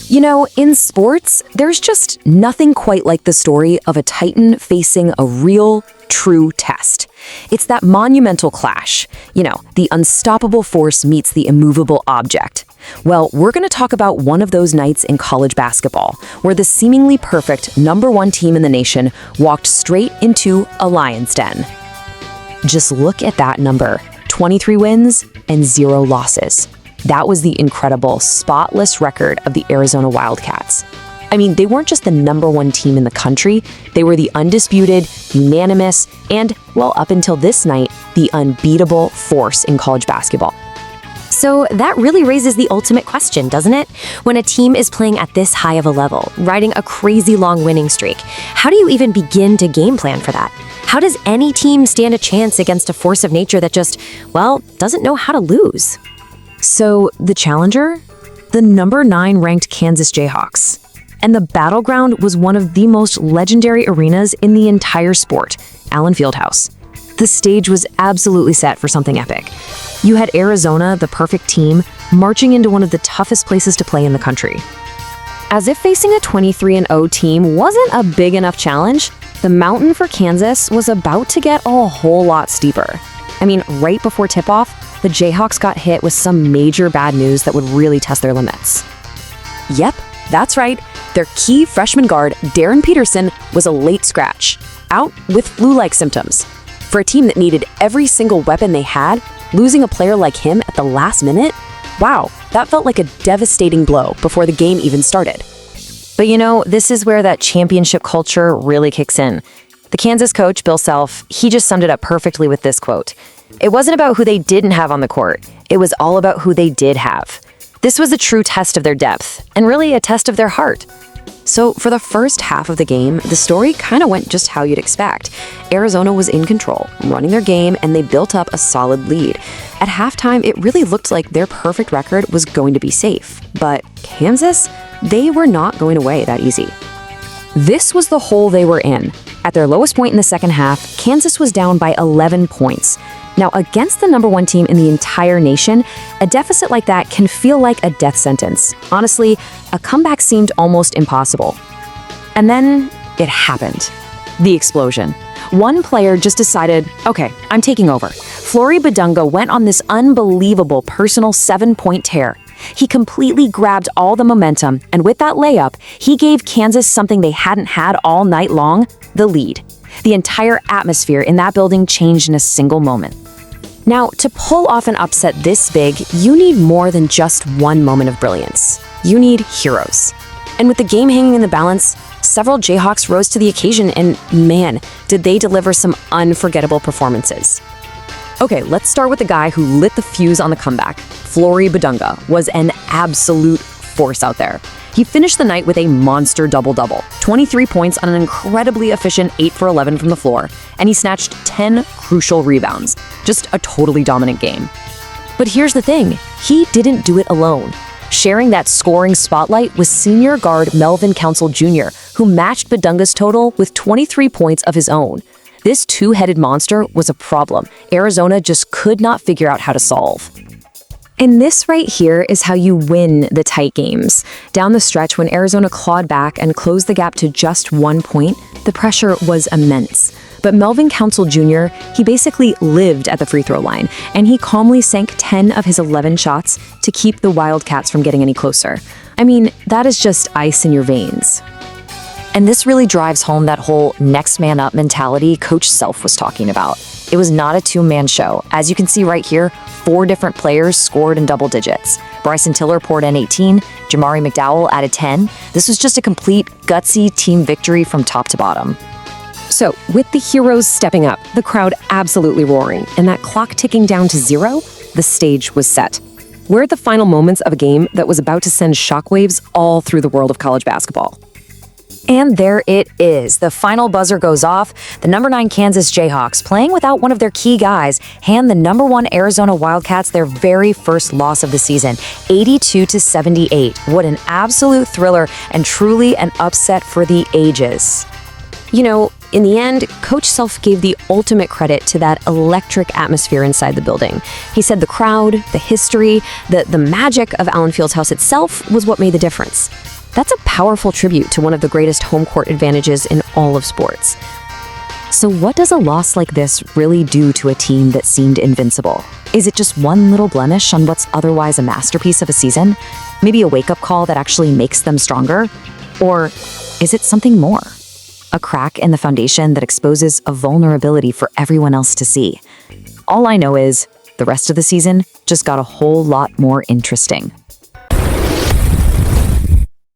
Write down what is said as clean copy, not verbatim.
You know, in sports, there's just nothing quite like the story of a Titan facing a real, true test. It's that monumental clash. You know, the unstoppable force meets the immovable object. Well, we're going to talk about one of those nights in college basketball, where the seemingly perfect #1 team in the nation walked straight into a lion's den. Just look at that number, 23 wins and 0 losses. That was the incredible, spotless record of the Arizona Wildcats. I mean, they weren't just the #1 team in the country, they were the undisputed, unanimous, and, well, up until this night, the unbeatable force in college basketball. So that really raises the ultimate question, doesn't it? When a team is playing at this high of a level, riding a crazy long winning streak, how do you even begin to game plan for that? How does any team stand a chance against a force of nature that just, well, doesn't know how to lose? So, the challenger? The #9 ranked Kansas Jayhawks. And the battleground was one of the most legendary arenas in the entire sport, Allen Fieldhouse. The stage was absolutely set for something epic. You had Arizona, the perfect team, marching into one of the toughest places to play in the country. As if facing a 23-0 team wasn't a big enough challenge, the mountain for Kansas was about to get a whole lot steeper. I mean, right before tip-off, the Jayhawks got hit with some major bad news that would really test their limits. Yep, that's right. Their key freshman guard, Darryn Peterson, was a late scratch, out with flu-like symptoms. For a team that needed every single weapon they had, losing a player like him at the last minute? Wow, that felt like a devastating blow before the game even started. But you know, this is where that championship culture really kicks in. The Kansas coach, Bill Self, he just summed it up perfectly with this quote. It wasn't about who they didn't have on the court. It was all about who they did have. This was a true test of their depth, and really a test of their heart. So for the first half of the game, the story kind of went just how you'd expect. Arizona was in control, running their game, and they built up a solid lead. At halftime, it really looked like their perfect record was going to be safe. But Kansas, they were not going away that easy. This was the hole they were in. At their lowest point in the second half, Kansas was down by 11 points. Now, against the #1 team in the entire nation, a deficit like that can feel like a death sentence. Honestly, a comeback seemed almost impossible. And then it happened. The explosion. One player just decided, okay, I'm taking over. Flory Bidunga went on this unbelievable personal 7-point tear. He completely grabbed all the momentum, and with that layup, he gave Kansas something they hadn't had all night long, the lead. The entire atmosphere in that building changed in a single moment. Now, to pull off an upset this big, you need more than just one moment of brilliance. You need heroes. And with the game hanging in the balance, several Jayhawks rose to the occasion, and man, did they deliver some unforgettable performances. Okay, let's start with the guy who lit the fuse on the comeback. Flory Bidunga was an absolute force out there. He finished the night with a monster double-double, 23 points on an incredibly efficient 8 for 11 from the floor, and he snatched 10 crucial rebounds. Just a totally dominant game. But here's the thing, he didn't do it alone. Sharing that scoring spotlight was senior guard Melvin Council Jr., who matched Bidunga's total with 23 points of his own. This two-headed monster was a problem Arizona just could not figure out how to solve. And this right here is how you win the tight games. Down the stretch, when Arizona clawed back and closed the gap to just 1 point, the pressure was immense. But Melvin Council Jr., he basically lived at the free throw line, and he calmly sank 10 of his 11 shots to keep the Wildcats from getting any closer. I mean, that is just ice in your veins. And this really drives home that whole next man up mentality Coach Self was talking about. It was not a two-man show. As you can see right here, 4 different players scored in double digits. Bryson Tiller poured in 18, Jamari McDowell added 10. This was just a complete, gutsy team victory from top to bottom. So, with the heroes stepping up, the crowd absolutely roaring, and that clock ticking down to 0, the stage was set. We're at the final moments of a game that was about to send shockwaves all through the world of college basketball. And there it is. The final buzzer goes off. The #9 Kansas Jayhawks, playing without one of their key guys, hand the #1 Arizona Wildcats their very first loss of the season, 82-78. What an absolute thriller and truly an upset for the ages. You know, in the end, Coach Self gave the ultimate credit to that electric atmosphere inside the building. He said the crowd, the history, the magic of Allen Fieldhouse itself was what made the difference. That's a powerful tribute to one of the greatest home court advantages in all of sports. So what does a loss like this really do to a team that seemed invincible? Is it just one little blemish on what's otherwise a masterpiece of a season? Maybe a wake-up call that actually makes them stronger? Or is it something more? A crack in the foundation that exposes a vulnerability for everyone else to see? All I know is the rest of the season just got a whole lot more interesting.